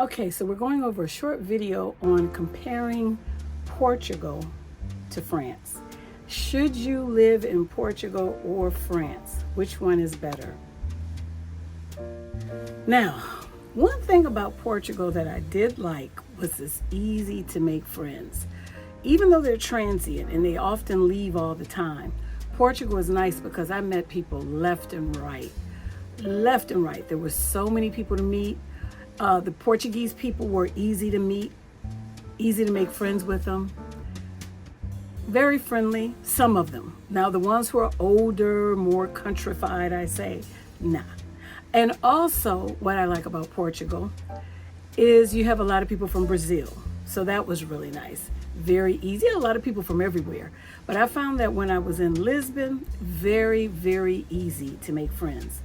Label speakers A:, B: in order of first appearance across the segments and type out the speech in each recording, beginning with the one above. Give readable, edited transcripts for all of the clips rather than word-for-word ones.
A: Okay, so we're going over a short video on comparing Portugal to France. Should you live in Portugal or France? Which one is better? Now, one thing about Portugal that I did like was it's easy to make friends. Even though they're transient and they often leave all the time, Portugal is nice because I met people left and right. Left and right. There were so many people to meet. The Portuguese people were easy to meet, easy to make friends with them. Very friendly, some of them. Now, the ones who are older, more countrified, I say, nah. And also, what I like about Portugal is you have a lot of people from Brazil. So that was really nice. Very easy. A lot of people from everywhere. But I found that when I was in Lisbon, very, very easy to make friends.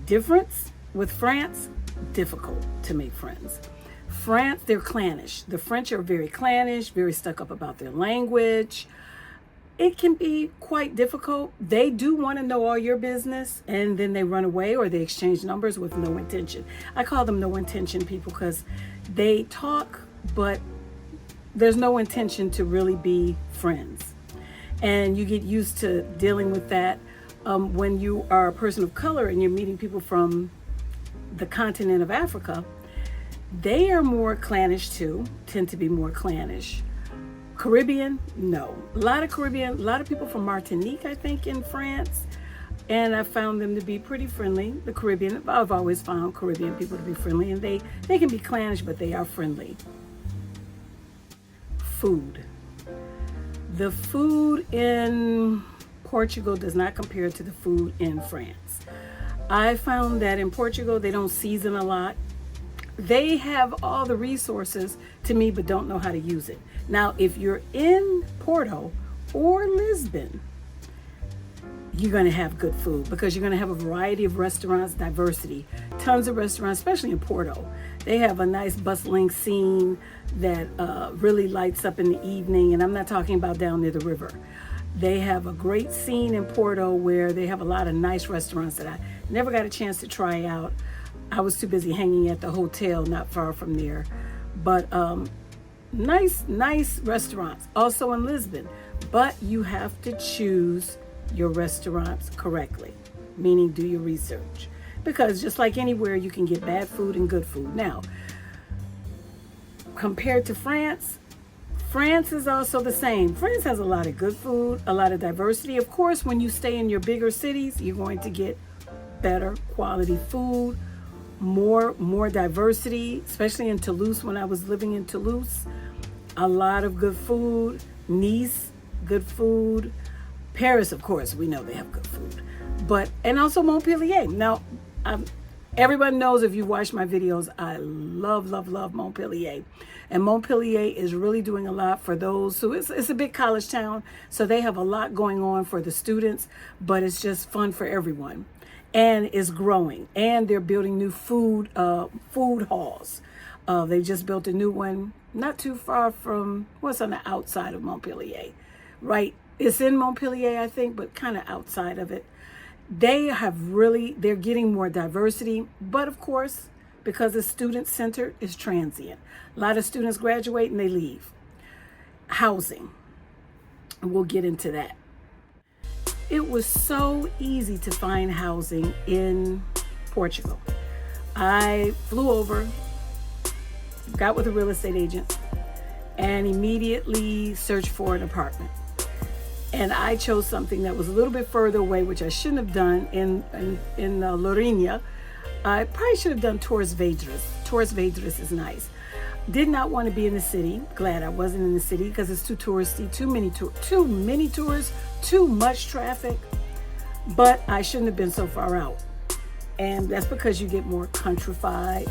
A: Difference with France, difficult to make friends. France, they're clannish. The French are very clannish, very stuck up about their language. It can be quite difficult. They do want to know all your business and then they run away or they exchange numbers with no intention. I call them no intention people because they talk, but there's no intention to really be friends. And you get used to dealing with that when you are a person of color and you're meeting people from the continent of Africa. They are more clannish too, tend to be more clannish. Caribbean, no. A lot of people from Martinique, I think, in France. And I found them to be pretty friendly. The Caribbean, I've always found Caribbean people to be friendly, and they can be clannish, but they are friendly. Food. The food in Portugal does not compare to the food in France. I found that in Portugal, they don't season a lot. They have all the resources to me, but don't know how to use it. Now, if you're in Porto or Lisbon, you're going to have good food because you're going to have a variety of restaurants, diversity, tons of restaurants, especially in Porto. They have a nice bustling scene that really lights up in the evening. And I'm not talking about down near the river. They have a great scene in Porto where they have a lot of nice restaurants that I never got a chance to try out. I was too busy hanging at the hotel not far from there. But nice restaurants also in Lisbon. But you have to choose your restaurants correctly, meaning do your research. Because just like anywhere, you can get bad food and good food. Now, compared to France, France is also the same. France has a lot of good food, a lot of diversity. Of course, when you stay in your bigger cities, you're going to get better quality food, more diversity, especially in Toulouse. When I was living in Toulouse, a lot of good food. Nice, good food. Paris, of course, we know they have good food. And also Montpellier. Now, everyone knows if you watch my videos, I love Montpellier. And Montpellier is really doing a lot for those who, it's a big college town, so they have a lot going on for the students, but it's just fun for everyone. And it's growing. And they're building new food halls. They just built a new one, not too far from what's on the outside of Montpellier, right? It's in Montpellier, I think, but kind of outside of it. They're getting more diversity, but of course, because it's student-centered, it's transient. A lot of students graduate and they leave. Housing, we'll get into that. It was so easy to find housing in Portugal. I flew over, got with a real estate agent, and immediately searched for an apartment. And I chose something that was a little bit further away, which I shouldn't have done in Lourinhã. I probably should have done Torres Vedras. Torres Vedras is nice. Did not want to be in the city. Glad I wasn't in the city because it's too touristy, too many tours, too much traffic. But I shouldn't have been so far out. And that's because you get more countrified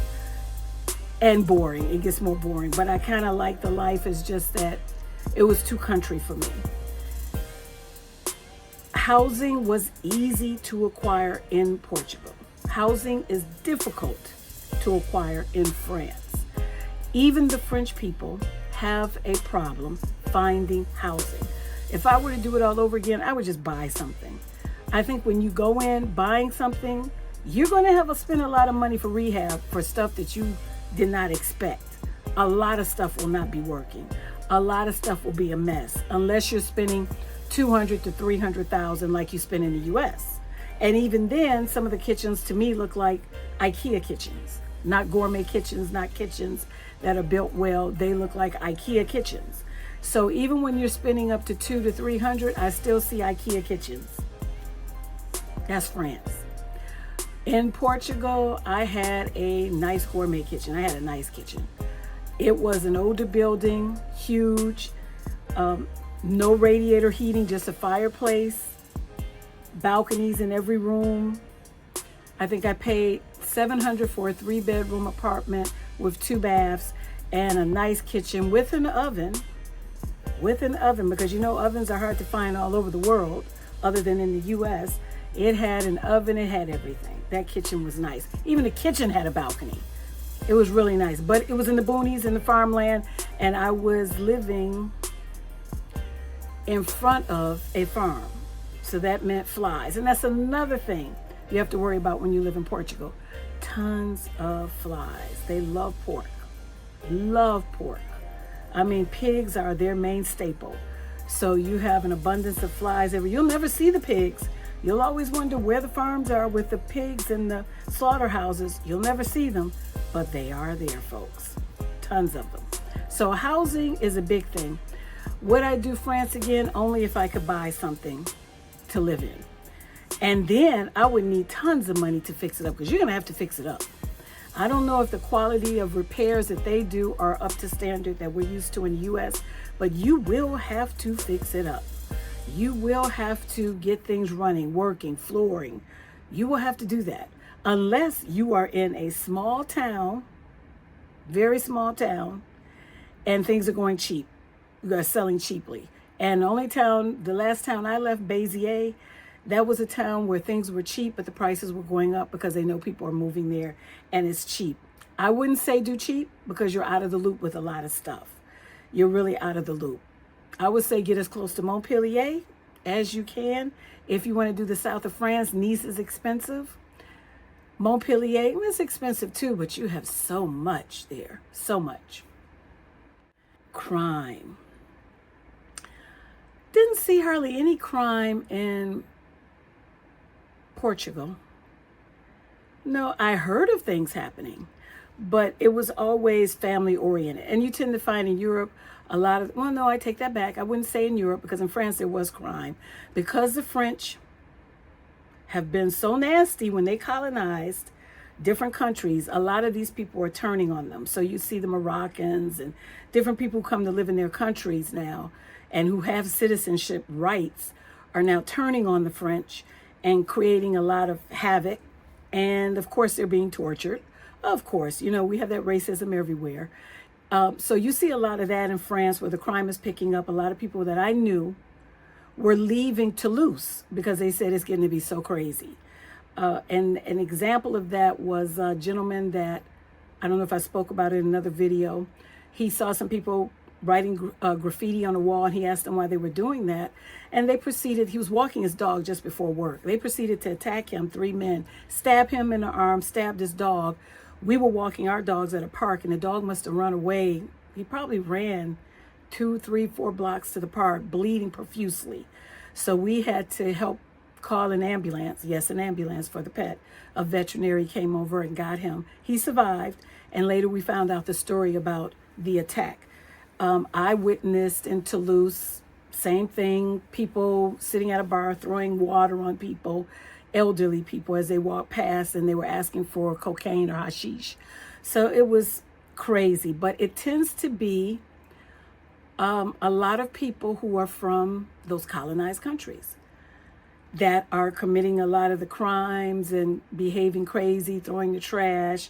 A: and boring. It gets more boring. But I kind of like the life. It's just that it was too country for me. Housing was easy to acquire in Portugal. Housing is difficult to acquire in France. Even the French people have a problem finding housing. If I were to do it all over again, I would just buy something. I think when you go in buying something, you're going to have to spend a lot of money for rehab for stuff that you did not expect. A lot of stuff will not be working. A lot of stuff will be a mess unless you're spending 200 to 300,000 like you spend in the US. And even then, some of the kitchens to me look like IKEA kitchens, not gourmet kitchens, not kitchens that are built well. They look like IKEA kitchens. So even when you're spending up to 200 to 300, I still see IKEA kitchens. That's France. In Portugal, I had a nice gourmet kitchen. I had a nice kitchen. It was an older building, huge, no radiator heating, just a fireplace, balconies in every room. I think I paid $700 for a 3-bedroom apartment with 2 baths and a nice kitchen with an oven, because you know ovens are hard to find all over the world other than in the US. It had an oven, it had everything. That kitchen was nice. Even the kitchen had a balcony. It was really nice, but it was in the boonies, in the farmland, and I was living in front of a farm. So that meant flies. And that's another thing you have to worry about when you live in Portugal. Tons of flies. They love pork. Love pork. I mean, pigs are their main staple. So you have an abundance of flies everywhere. You'll never see the pigs. You'll always wonder where the farms are with the pigs and the slaughterhouses. You'll never see them, but they are there, folks. Tons of them. So housing is a big thing. Would I do France again? Only if I could buy something to live in. And then I would need tons of money to fix it up, because you're going to have to fix it up. I don't know if the quality of repairs that they do are up to standard that we're used to in the US, but you will have to fix it up. You will have to get things running, working, flooring. You will have to do that unless you are in a small town, very small town, and things are going cheap. You are selling cheaply. And the last town I left, Béziers, that was a town where things were cheap, but the prices were going up because they know people are moving there and it's cheap. I wouldn't say do cheap, because you're out of the loop with a lot of stuff. You're really out of the loop. I would say get as close to Montpellier as you can. If you want to do the south of France, Nice is expensive. Montpellier is expensive too, but you have so much there, so much. Crime. Didn't see hardly any crime in Portugal. No, I heard of things happening, but it was always family oriented. And you tend to find in Europe a lot of, well, no, I take that back. I wouldn't say in Europe, because in France there was crime. Because the French have been so nasty when they colonized different countries, a lot of these people are turning on them. So you see the Moroccans and different people who come to live in their countries now and who have citizenship rights are now turning on the French and creating a lot of havoc. And of course, they're being tortured. Of course, you know, we have that racism everywhere. So you see a lot of that in France, where the crime is picking up. A lot of people that I knew were leaving Toulouse because they said it's getting to be so crazy. And an example of that was a gentleman that, I don't know if I spoke about it in another video. He saw some people writing graffiti on a wall, and he asked them why they were doing that. And they proceeded, he was walking his dog just before work. They proceeded to attack him, 3 men, stab him in the arm, stabbed his dog. We were walking our dogs at a park, and the dog must have run away. He probably ran 2, 3, 4 blocks to the park, bleeding profusely. So we had to help call an ambulance. Yes, an ambulance for the pet. A veterinary came over and got him. He survived, and later we found out the story about the attack. I witnessed in Toulouse, same thing, people sitting at a bar throwing water on people, elderly people as they walked past, and they were asking for cocaine or hashish. So it was crazy, but it tends to be a lot of people who are from those colonized countries that are committing a lot of the crimes and behaving crazy, throwing the trash.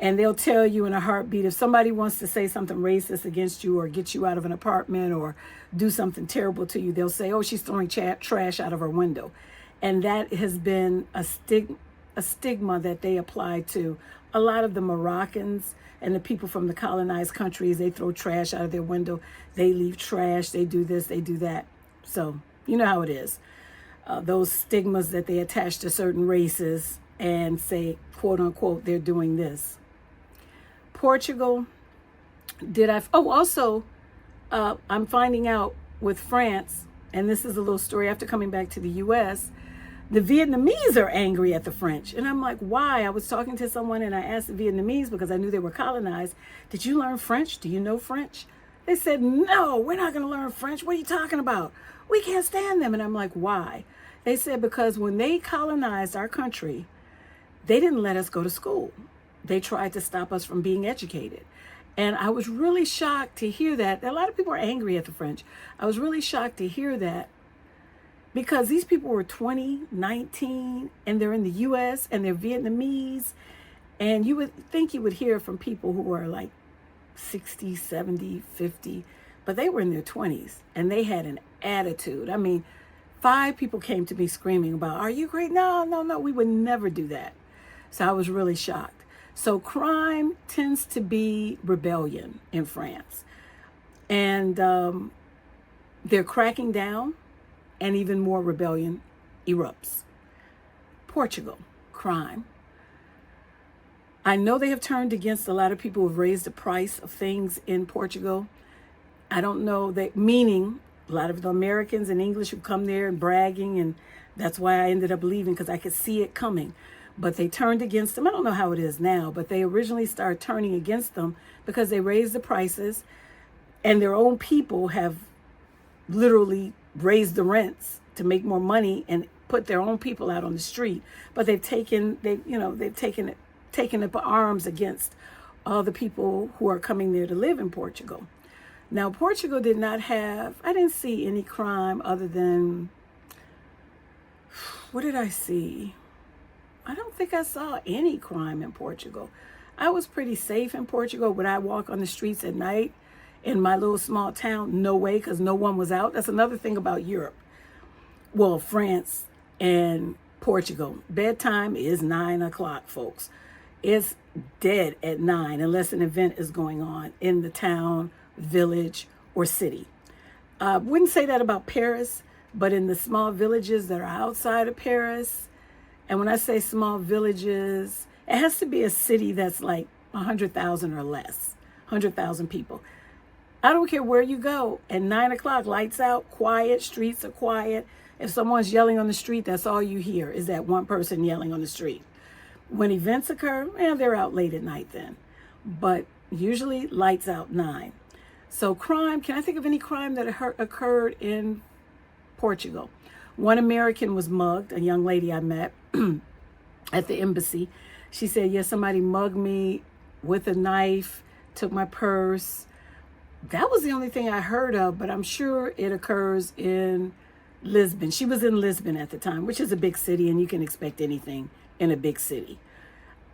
A: And they'll tell you in a heartbeat, if somebody wants to say something racist against you or get you out of an apartment or do something terrible to you, they'll say, oh, she's throwing trash out of her window. And that has been a stigma that they apply to a lot of the Moroccans and the people from the colonized countries. They throw trash out of their window. They leave trash. They do this, they do that. So you know how it is. Those stigmas that they attach to certain races and say, quote unquote, they're doing this. Portugal, also, I'm finding out with France, and this is a little story after coming back to the US, the Vietnamese are angry at the French. And I'm like, why? I was talking to someone and I asked the Vietnamese because I knew they were colonized, did you learn French? Do you know French? They said, no, we're not going to learn French. What are you talking about? We can't stand them. And I'm like, why? They said, because when they colonized our country, they didn't let us go to school. They tried to stop us from being educated. And I was really shocked to hear that. A lot of people are angry at the French. I was really shocked to hear that because these people were 20, 19, and they're in the US and they're Vietnamese. And you would think you would hear from people who are like 60, 70, 50, but they were in their 20s and they had an attitude. I mean, 5 people came to me screaming about, are you great? No, no, no, we would never do that. So I was really shocked. So crime tends to be rebellion in France. And they're cracking down and even more rebellion erupts. Portugal, crime. I know they have turned against a lot of people who have raised the price of things in Portugal. I don't know that, meaning a lot of the Americans and English who come there and bragging, and that's why I ended up leaving because I could see it coming. But they turned against them. I don't know how it is now, but they originally started turning against them because they raised the prices and their own people have literally raised the rents to make more money and put their own people out on the street. But they've taken up arms against all the people who are coming there to live in Portugal. Now, Portugal did not have, I didn't see any crime other than, what did I see? I don't think I saw any crime in Portugal. I was pretty safe in Portugal. Would I walk on the streets at night in my little small town? No way, because no one was out. That's another thing about Europe. Well, France and Portugal. Bedtime is 9 o'clock, folks. It's dead at 9 unless an event is going on in the town, village, or city. I wouldn't say that about Paris, but in the small villages that are outside of Paris, and when I say small villages, it has to be a city that's like 100,000 or less, 100,000 people. I don't care where you go. At 9 o'clock, lights out, quiet, streets are quiet. If someone's yelling on the street, that's all you hear is that one person yelling on the street. When events occur, they're out late at night then. But usually lights out 9. So crime, can I think of any crime that occurred in Portugal? One American was mugged, a young lady I met at the embassy. She said, yes, somebody mugged me with a knife, took my purse. That was the only thing I heard of, but I'm sure it occurs in Lisbon. She was in Lisbon at the time, which is a big city, and you can expect anything in a big city.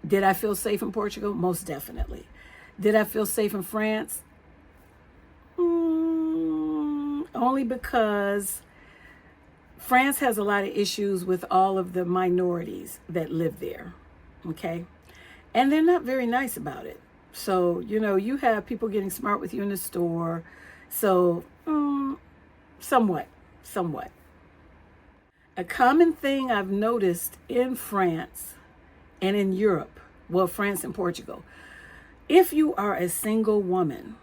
A: Did I feel safe in Portugal? Most definitely. Did I feel safe in France? Only because France has a lot of issues with all of the minorities that live there, okay? And they're not very nice about it. So, you have people getting smart with you in the store. So, somewhat. A common thing I've noticed in France and in Europe, well, France and Portugal, if you are a single woman,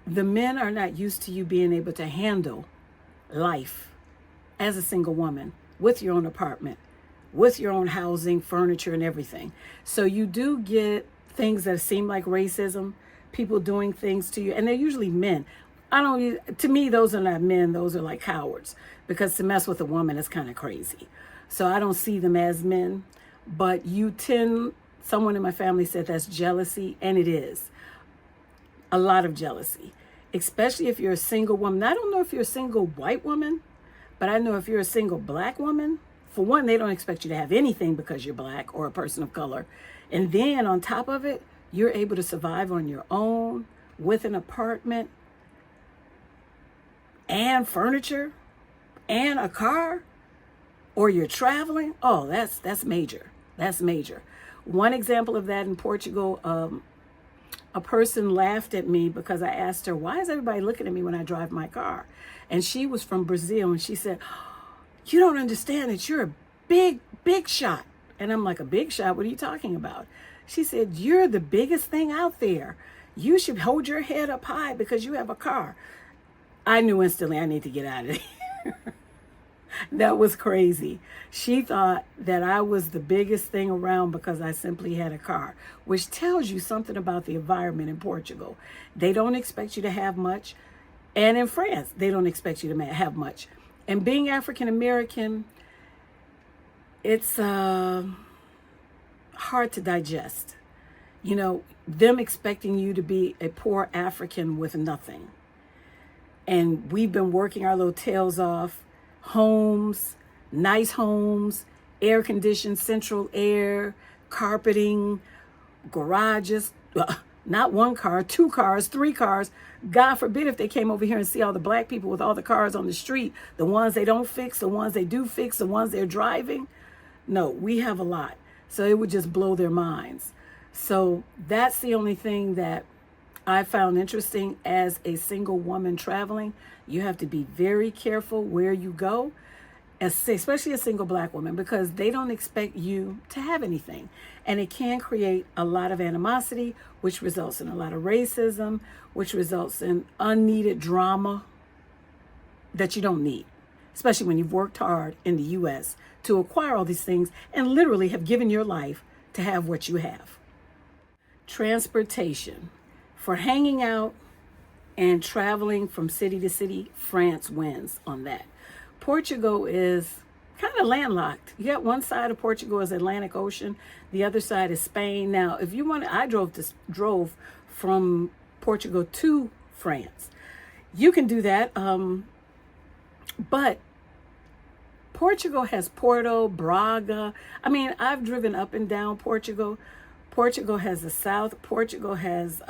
A: the men are not used to you being able to handle life as a single woman with your own apartment, with your own housing, furniture, and everything. So you do get things that seem like racism, people doing things to you, and they're usually men. To me, those are not men, those are like cowards, because to mess with a woman is kind of crazy. So I don't see them as men, but someone in my family said that's jealousy, and it is. A lot of jealousy, especially if you're a single woman. I don't know if you're a single white woman, but I know if you're a single black woman, for one, they don't expect you to have anything because you're black or a person of color. And then on top of it, you're able to survive on your own with an apartment and furniture and a car, or you're traveling. Oh, that's major. That's major. One example of that in Portugal, a person laughed at me because I asked her, why is everybody looking at me when I drive my car? And she was from Brazil, and she said, you don't understand that you're a big shot. And I'm like, a big shot? What are you talking about? She said, "You're the biggest thing out there. You should hold your head up high because you have a car." I knew instantly I need to get out of there. That was crazy. She thought that I was the biggest thing around because I simply had a car, which tells you something about the environment in Portugal. They don't expect you to have much. And in France, they don't expect you to have much. And being African American, it's hard to digest. You know, them expecting you to be a poor African with nothing. And we've been working our little tails off. Homes, nice homes, air-conditioned central air, carpeting, garages, not one car, 2 cars, 3 cars. God forbid if they came over here and see all the black people with all the cars on the street, the ones they don't fix, the ones they do fix, the ones they're driving. No, we have a lot. So it would just blow their minds. So that's the only thing that I found interesting as a single woman traveling. You have to be very careful where you go, especially a single black woman, because they don't expect you to have anything. And it can create a lot of animosity, which results in a lot of racism, which results in unneeded drama that you don't need, especially when you've worked hard in the U.S. to acquire all these things and literally have given your life to have what you have. Transportation. For hanging out and traveling from city to city, France wins on that. Portugal is kind of landlocked. You got one side of Portugal is Atlantic Ocean, the other side is Spain. Now, if you want, I drove from Portugal to France. You can do that, but Portugal has Porto, Braga. I mean, I've driven up and down Portugal. Portugal has the south. Portugal has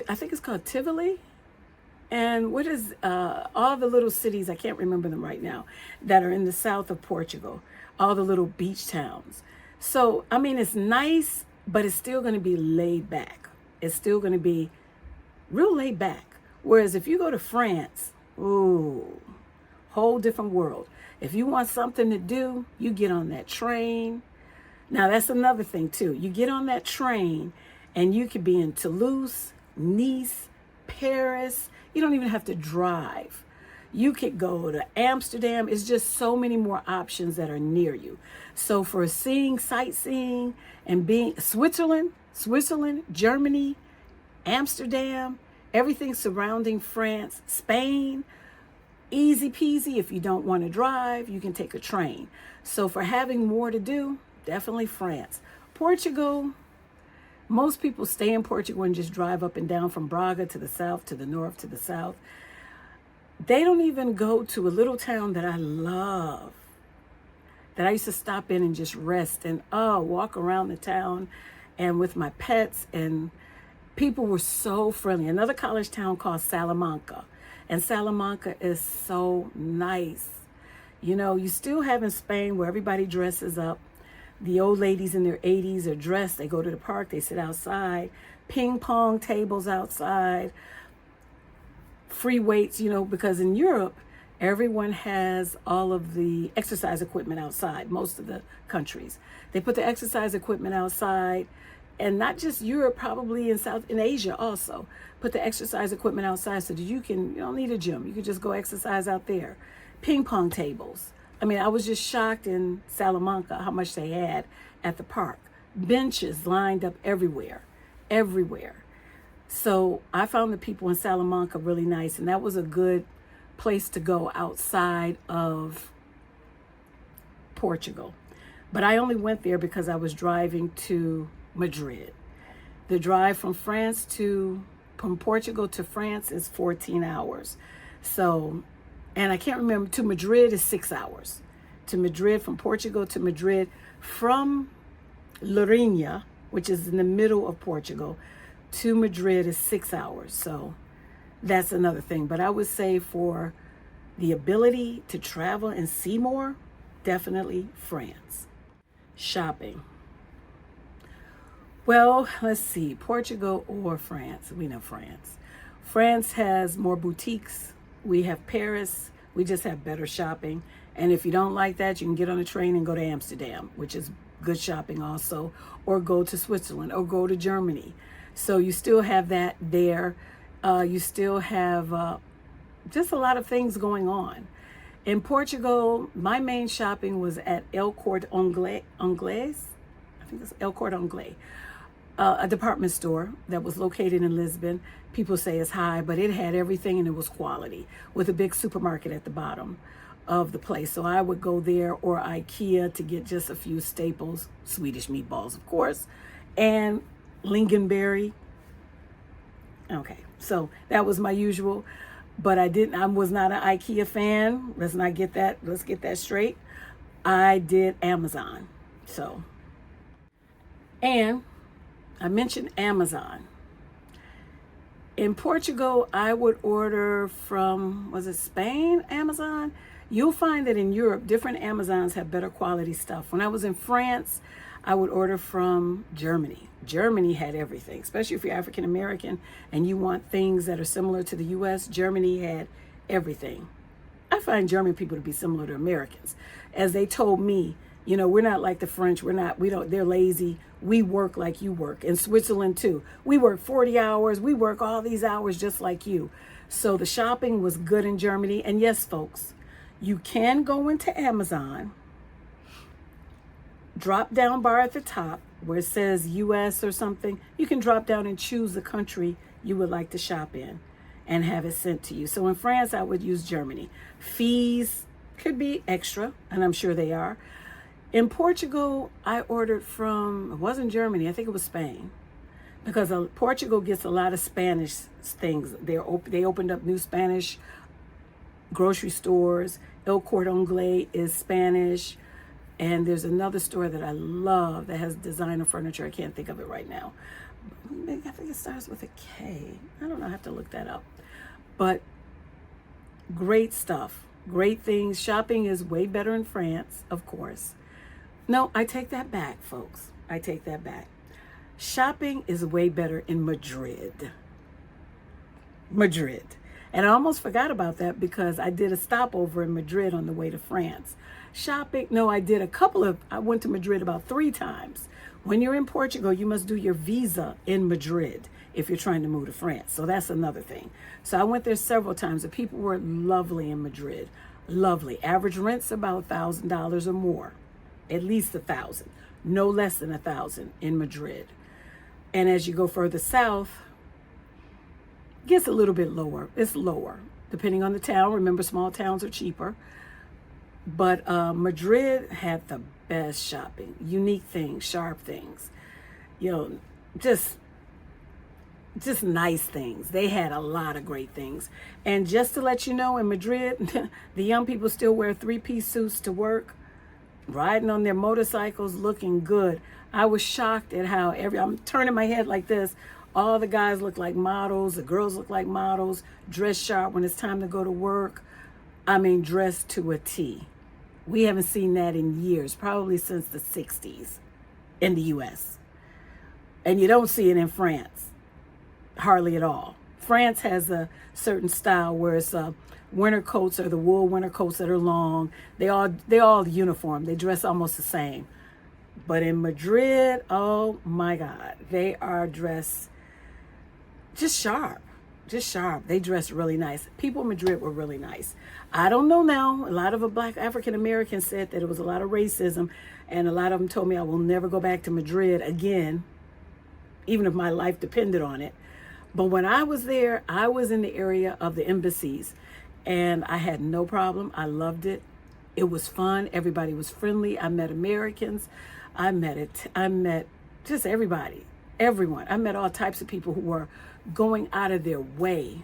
A: I think it's called Tivoli. And what is all the little cities, I can't remember them right now, that are in the south of Portugal, all the little beach towns. So, I mean, it's nice, but it's still going to be laid back. It's still going to be real laid back. Whereas if you go to France, ooh, whole different world. If you want something to do, you get on that train. Now, that's another thing, too. You get on that train, and you could be in Toulouse, Nice, Paris. You don't even have to drive. You could go to Amsterdam. It's just so many more options that are near you. So for sightseeing, and being Switzerland, Germany, Amsterdam, everything surrounding France, Spain, easy peasy. If you don't want to drive, you can take a train. So for having more to do, definitely France. Portugal, most people stay in Portugal and just drive up and down from Braga to the south, to the north, to the south. They don't even go to a little town that I love, that I used to stop in and just rest and walk around the town and with my pets, and people were so friendly. Another college town called Salamanca, and Salamanca is so nice. You know, you still have in Spain where everybody dresses up. The old ladies in their 80s are dressed. They go to the park. They sit outside. Ping pong tables outside. Free weights, you know, because in Europe, everyone has all of the exercise equipment outside, most of the countries. They put the exercise equipment outside, and not just Europe, probably in Asia also, put the exercise equipment outside so that you don't need a gym. You can just go exercise out there. Ping pong tables. I mean, I was just shocked in Salamanca how much they had at the park. Benches lined up everywhere. So I found the people in Salamanca really nice, and that was a good place to go outside of Portugal. But I only went there because I was driving to Madrid. The drive from Portugal to France is 14 hours. So, and I can't remember, to Madrid is 6 hours. To Madrid, from Portugal to Madrid, from Lourinhã, which is in the middle of Portugal, to Madrid is 6 hours. So that's another thing. But I would say for the ability to travel and see more, definitely France. Shopping. Well, let's see, Portugal or France. We know France. France has more boutiques. We have Paris. We just have better shopping. And if you don't like that, you can get on a train and go to Amsterdam, which is good shopping also, or go to Switzerland or go to Germany. So you still have that there. You still have just a lot of things going on. In Portugal, my main shopping was at El Corte Inglés. I think it's El Corte Inglés, a department store that was located in Lisbon. People say it's high, but it had everything and it was quality, with a big supermarket at the bottom of the place. So I would go there, or IKEA, to get just a few staples, Swedish meatballs, of course, and lingonberry. Okay, so that was my usual, but I was not an IKEA fan. Let's get that straight. I did Amazon. So, and I mentioned Amazon. In Portugal, I would order from, was it Spain, Amazon? You'll find that in Europe, different Amazons have better quality stuff. When I was in France, I would order from Germany. Germany had everything, especially if you're African American and you want things that are similar to the US. Germany had everything. I find German people to be similar to Americans. As they told me, you know, we're not like the French. They're lazy. We work like you work. In Switzerland too. We work 40 hours. We work all these hours just like you. So the shopping was good in Germany. And yes, folks, you can go into Amazon, drop down bar at the top where it says US or something. You can drop down and choose the country you would like to shop in and have it sent to you. So in France, I would use Germany. Fees could be extra, and I'm sure they are. In Portugal, I ordered from, it wasn't Germany, I think it was Spain, because Portugal gets a lot of Spanish things. They opened up new Spanish grocery stores. El Corte Inglés is Spanish. And there's another store that I love that has designer furniture. I can't think of it right now. I think it starts with a K. I don't know, I have to look that up. But great stuff, great things. Shopping is way better in France, of course. No, I take that back, folks. I take that back. Shopping is way better in Madrid. Madrid. And I almost forgot about that because I did a stopover in Madrid on the way to France. Shopping, no, I went to Madrid about 3 times. When you're in Portugal, you must do your visa in Madrid if you're trying to move to France. So that's another thing. So I went there several times. The people were lovely in Madrid. Lovely. Average rent's about $1,000 or more. At least 1,000. No less than 1,000 in Madrid. And as you go further south, it gets a little bit lower. It's lower, depending on the town. Remember, small towns are cheaper. But Madrid had the best shopping, unique things, sharp things, you know, just nice things. They had a lot of great things. And just to let you know, in Madrid, the young people still wear 3-piece suits to work, riding on their motorcycles, looking good. I was shocked at how I'm turning my head like this. All the guys look like models. The girls look like models, dress sharp when it's time to go to work. I mean, dressed to a T. We haven't seen that in years, probably since the 60s in the US. And you don't see it in France, hardly at all. France has a certain style where it's winter coats, or the wool winter coats that are long. They all uniform. They dress almost the same. But in Madrid, oh my God, they are dressed just sharp. Just sharp. They dress really nice. People in Madrid were really nice. I don't know now. A lot of Black African Americans said that it was a lot of racism, and a lot of them told me I will never go back to Madrid again, even if my life depended on it. But when I was there, I was in the area of the embassies, and I had no problem. I loved it. It was fun. Everybody was friendly. I met Americans. I met just everybody, everyone. I met all types of people who were going out of their way,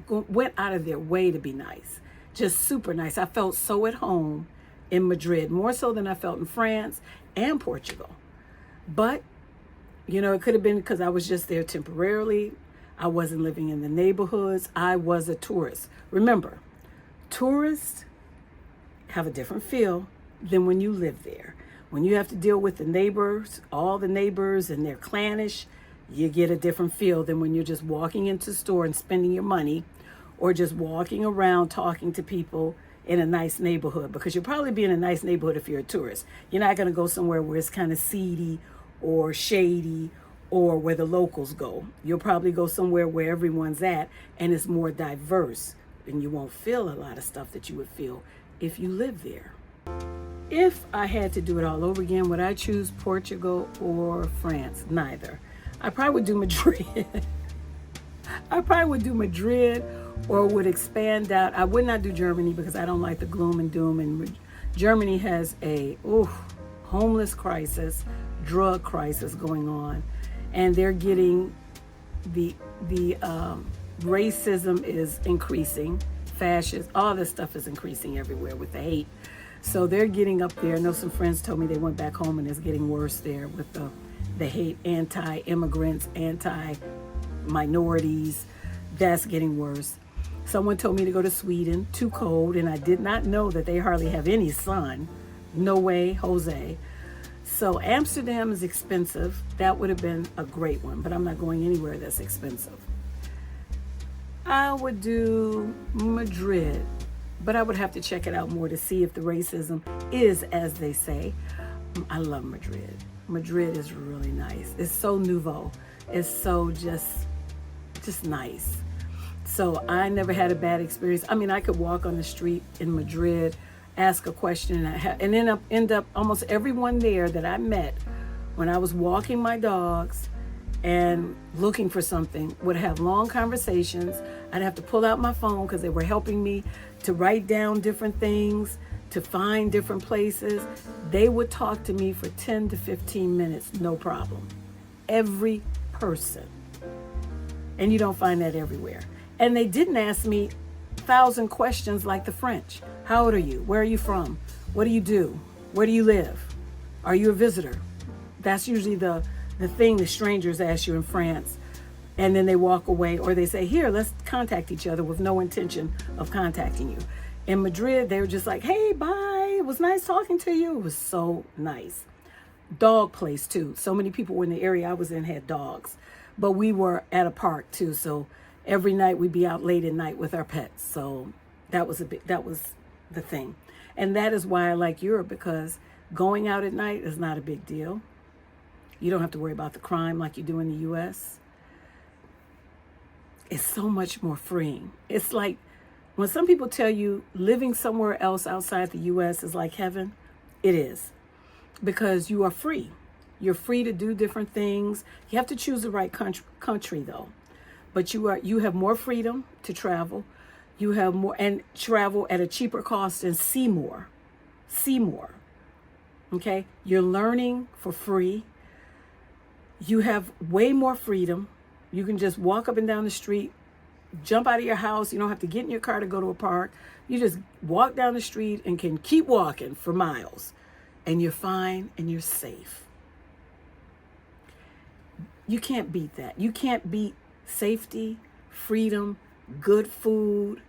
A: went out of their way to be nice, just super nice. I felt so at home in Madrid, more so than I felt in France and Portugal. But, you know, it could have been because I was just there temporarily. I wasn't living in the neighborhoods. I was a tourist. Remember, tourists have a different feel than when you live there. When you have to deal with the neighbors, all the neighbors, and they're clannish, you get a different feel than when you're just walking into the store and spending your money, or just walking around talking to people in a nice neighborhood, because you'll probably be in a nice neighborhood if you're a tourist. You're not going to go somewhere where it's kind of seedy or shady or where the locals go. You'll probably go somewhere where everyone's at and it's more diverse, and you won't feel a lot of stuff that you would feel if you live there. If I had to do it all over again, would I choose Portugal or France? Neither. I probably would do Madrid. I probably would do Madrid, or would expand out. I would not do Germany because I don't like the gloom and doom. And Germany has a homeless crisis, drug crisis going on, and they're getting the racism is increasing, fascist, all this stuff is increasing everywhere with the hate. So they're getting up there. I know some friends told me they went back home and it's getting worse there with the hate, anti-immigrants, anti-minorities. That's getting worse. Someone told me to go to Sweden, too cold, and I did not know that they hardly have any sun. No way, Jose. So Amsterdam is expensive. That would have been a great one, but I'm not going anywhere that's expensive. I would do Madrid, but I would have to check it out more to see if the racism is as they say. I love Madrid. Madrid is really nice. It's so nouveau. It's so just nice. So I never had a bad experience. I mean, I could walk on the street in Madrid, ask a question, and end up almost everyone there that I met when I was walking my dogs and looking for something would have long conversations. I'd have to pull out my phone because they were helping me to write down different things, to find different places. They would talk to me for 10 to 15 minutes, no problem. Every person. And you don't find that everywhere. And they didn't ask me 1,000 questions like the French. How old are you? Where are you from? What do you do? Where do you live? Are you a visitor? That's usually the thing the strangers ask you in France. And then they walk away, or they say, here, let's contact each other with no intention of contacting you. In Madrid, they were just like, hey, bye. It was nice talking to you. It was so nice. Dog place too. So many people in the area I was in had dogs, but we were at a park too. So every night we'd be out late at night with our pets. So that was the thing. And that is why I like Europe, because going out at night is not a big deal. You don't have to worry about the crime like you do in the US. It's so much more freeing. It's like when some people tell you living somewhere else outside the US is like heaven, it is. Because you are free. You're free to do different things. You have to choose the right country though. But you have more freedom to travel. You have more, and travel at a cheaper cost, and see more. See more. Okay? You're learning for free. You have way more freedom. You can just walk up and down the street, jump out of your house. You don't have to get in your car to go to a park. You just walk down the street and can keep walking for miles. And you're fine and you're safe. You can't beat that. You can't beat safety, freedom, good food,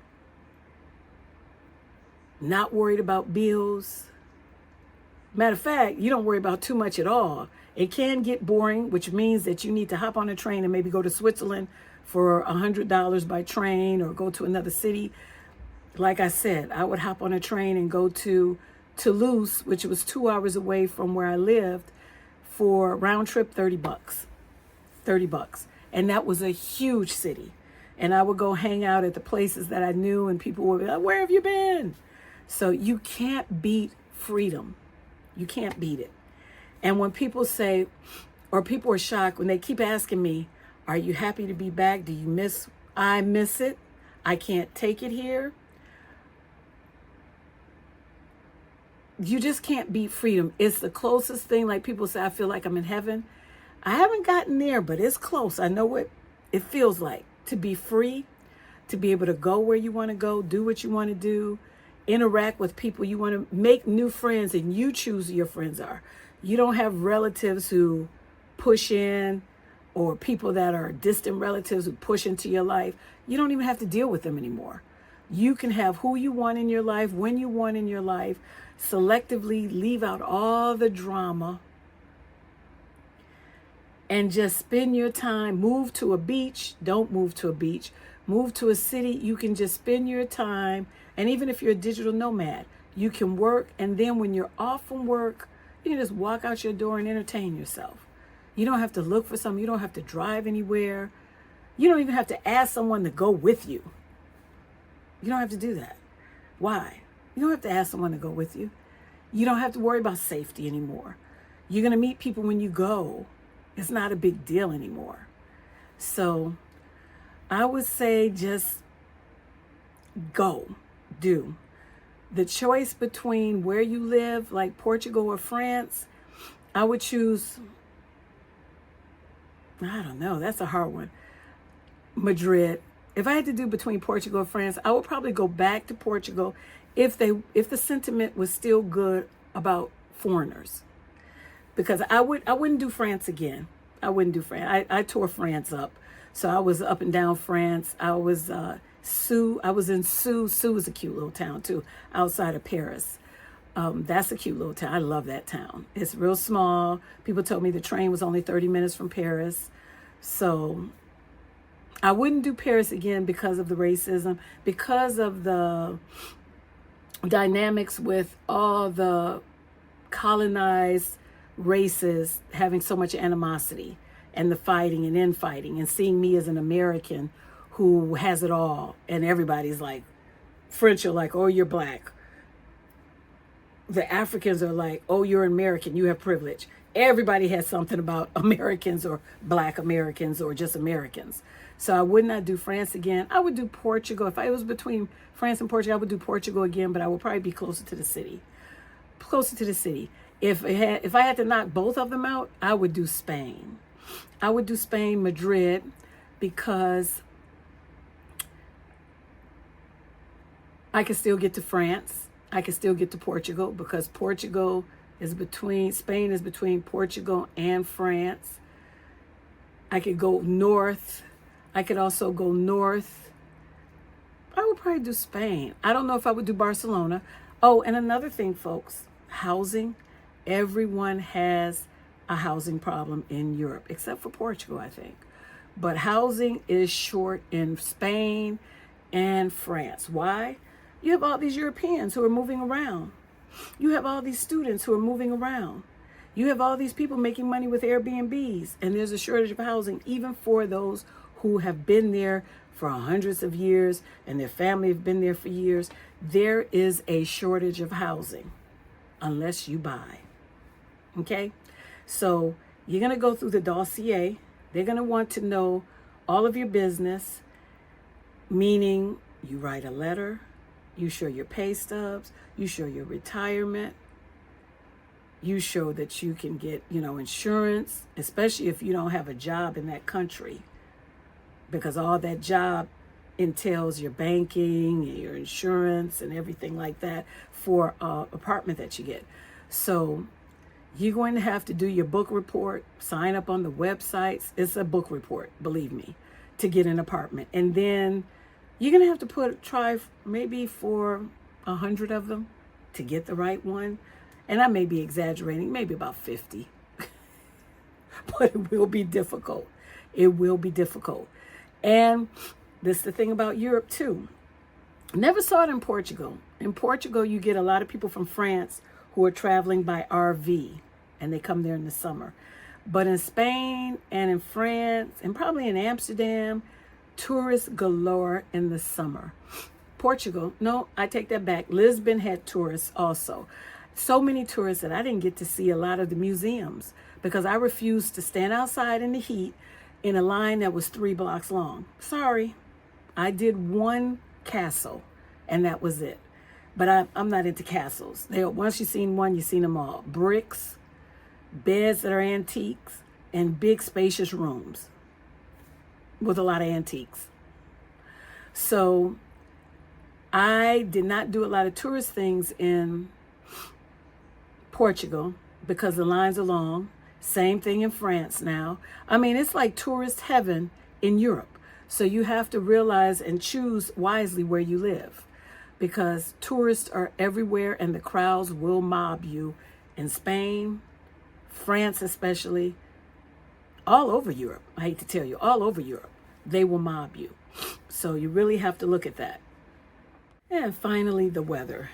A: not worried about bills. Matter of fact, you don't worry about too much at all. It can get boring, which means that you need to hop on a train and maybe go to Switzerland for $100 by train, or go to another city. Like I said, I would hop on a train and go to Toulouse, which was 2 hours away from where I lived, for round trip $30. $30. And that was a huge city. And I would go hang out at the places that I knew, and people would be like, where have you been? So you can't beat freedom. You can't beat it. And when people say, or people are shocked when they keep asking me, are you happy to be back? Do you miss? I miss it. I can't take it here. You just can't beat freedom. It's the closest thing. Like people say, I feel like I'm in heaven. I haven't gotten there, but it's close. I know what it feels like to be free, to be able to go where you want to go, do what you want to do, interact with people you want to, make new friends, and you choose who your friends are. You don't have relatives who push in, or people that are distant relatives who push into your life. You don't even have to deal with them anymore. You can have who you want in your life, when you want in your life, selectively leave out all the drama, and just spend your time. Move to a beach. Don't move to a beach. Move to a city, you can just spend your time. And even if you're a digital nomad, you can work. And then when you're off from work, you can just walk out your door and entertain yourself. You don't have to look for something. You don't have to drive anywhere. You don't even have to ask someone to go with you. You don't have to do that. Why? You don't have to ask someone to go with you. You don't have to worry about safety anymore. You're going to meet people when you go. It's not a big deal anymore. So I would say just go, do. The choice between where you live, like Portugal or France, I would choose, I don't know, that's a hard one. Madrid. If I had to do between Portugal and France, I would probably go back to Portugal if the sentiment was still good about foreigners. Because I wouldn't do France again. I wouldn't do France. I tore France up. So I was up and down France. I was in Sceaux. Sceaux is a cute little town too, outside of Paris. That's a cute little town. I love that town. It's real small. People told me the train was only 30 minutes from Paris. So I wouldn't do Paris again because of the racism, because of the dynamics with all the colonized races having so much animosity and the fighting and infighting, and seeing me as an American who has it all. And everybody's like, French are like, oh, you're black. The Africans are like, oh, you're American, you have privilege. Everybody has something about Americans or black Americans or just Americans. So I would not do France again. I would do Portugal. If I was between France and Portugal, I would do Portugal again, but I would probably be closer to the city. Closer to the city. If I had to knock both of them out, I would do Spain. I would do Spain, Madrid, because I could still get to France. I could still get to Portugal, because Spain is between Portugal and France. I could go north. I could also go north. I would probably do Spain. I don't know if I would do Barcelona. Oh, and another thing, folks, housing. Everyone has a housing problem in Europe, except for Portugal, I think. But housing is short in Spain and France. Why? You have all these Europeans who are moving around. You have all these students who are moving around. You have all these people making money with Airbnbs, and there's a shortage of housing, even for those who have been there for hundreds of years and their family have been there for years. There is a shortage of housing unless you buy. Okay? So you're going to go through the dossier. They're going to want to know all of your business, meaning you write a letter, you show your pay stubs, you show your retirement, you show that you can get, insurance, especially if you don't have a job in that country, because all that job entails your banking and your insurance and everything like that for an apartment that you get. So you're going to have to do your book report, sign up on the websites. It's a book report, believe me, to get an apartment. And then you're going to have to try maybe for 100 of them to get the right one. And I may be exaggerating, maybe about 50. But it will be difficult. It will be difficult. And this is the thing about Europe too. Never saw it in Portugal. In Portugal, you get a lot of people from France who are traveling by RV, and they come there in the summer. But in Spain and in France, and probably in Amsterdam, tourists galore in the summer. Portugal, no, I take that back. Lisbon had tourists also. So many tourists that I didn't get to see a lot of the museums because I refused to stand outside in the heat in a line that was 3 blocks long. Sorry. I did one castle, and that was it. But I'm not into castles. Once you've seen one, you've seen them all. Bricks, beds that are antiques, and big spacious rooms with a lot of antiques. So I did not do a lot of tourist things in Portugal because the lines are long. Same thing in France now. I mean, it's like tourist heaven in Europe. So you have to realize and choose wisely where you live, because tourists are everywhere and the crowds will mob you in Spain, France especially, all over Europe. I hate to tell you, all over Europe, they will mob you. So you really have to look at that. And finally, the weather.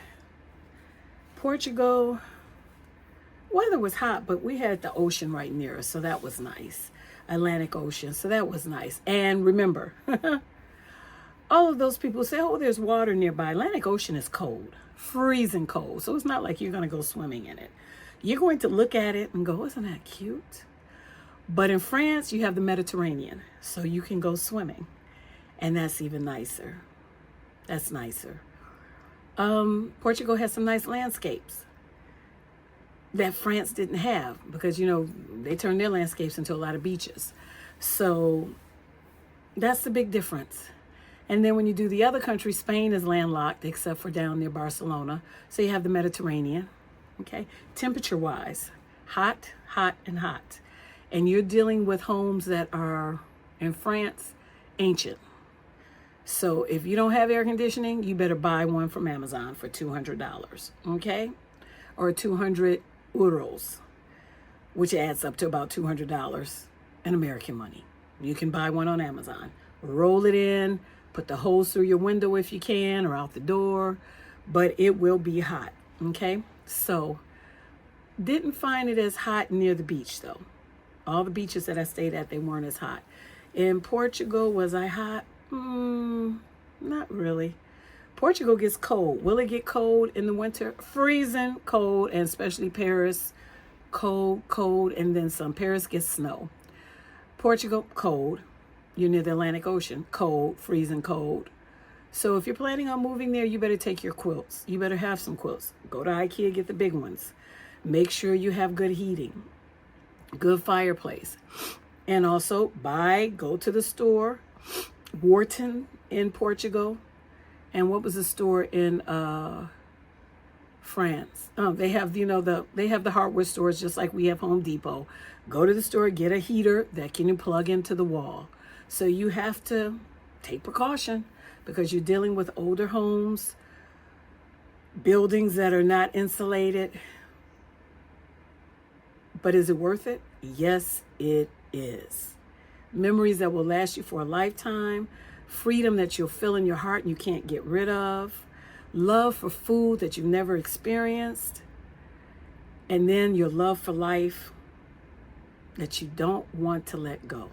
A: Portugal, weather was hot, but we had the ocean right near us, so that was nice. Atlantic Ocean, so that was nice. And remember, all of those people say, oh, there's water nearby. Atlantic Ocean is cold, freezing cold. So it's not like you're going to go swimming in it. You're going to look at it and go, isn't that cute? But in France, you have the Mediterranean, so you can go swimming. And that's even nicer. That's nicer. Portugal has some nice landscapes that France didn't have because, they turned their landscapes into a lot of beaches. So that's the big difference. And then when you do the other countries, Spain is landlocked except for down near Barcelona. So you have the Mediterranean, okay? Temperature-wise, hot, hot, and hot. And you're dealing with homes that are, in France, ancient. So if you don't have air conditioning, you better buy one from Amazon for $200, okay? Or 200 euros, which adds up to about $200 in American money. You can buy one on Amazon. Roll it in, put the hose through your window if you can, or out the door, but it will be hot, okay? So, didn't find it as hot near the beach, though. All the beaches that I stayed at, they weren't as hot. In Portugal, was I hot? Not really. Portugal gets cold. Will it get cold in the winter? Freezing cold, and especially Paris, cold, and then some. Paris gets snow. Portugal, cold. You're near the Atlantic Ocean. Cold, freezing cold. So if you're planning on moving there, you better take your quilts. You better have some quilts. Go to IKEA, get the big ones. Make sure you have good heating, good fireplace. And also go to the store, Wharton in Portugal. And what was the store in France? Oh, they have, they have the hardware stores just like we have Home Depot. Go to the store, get a heater that can you plug into the wall. So you have to take precaution because you're dealing with older homes, buildings that are not insulated. But is it worth it? Yes, it is. Memories that will last you for a lifetime. Freedom that you'll feel in your heart and you can't get rid of. Love for food that you've never experienced. And then your love for life that you don't want to let go.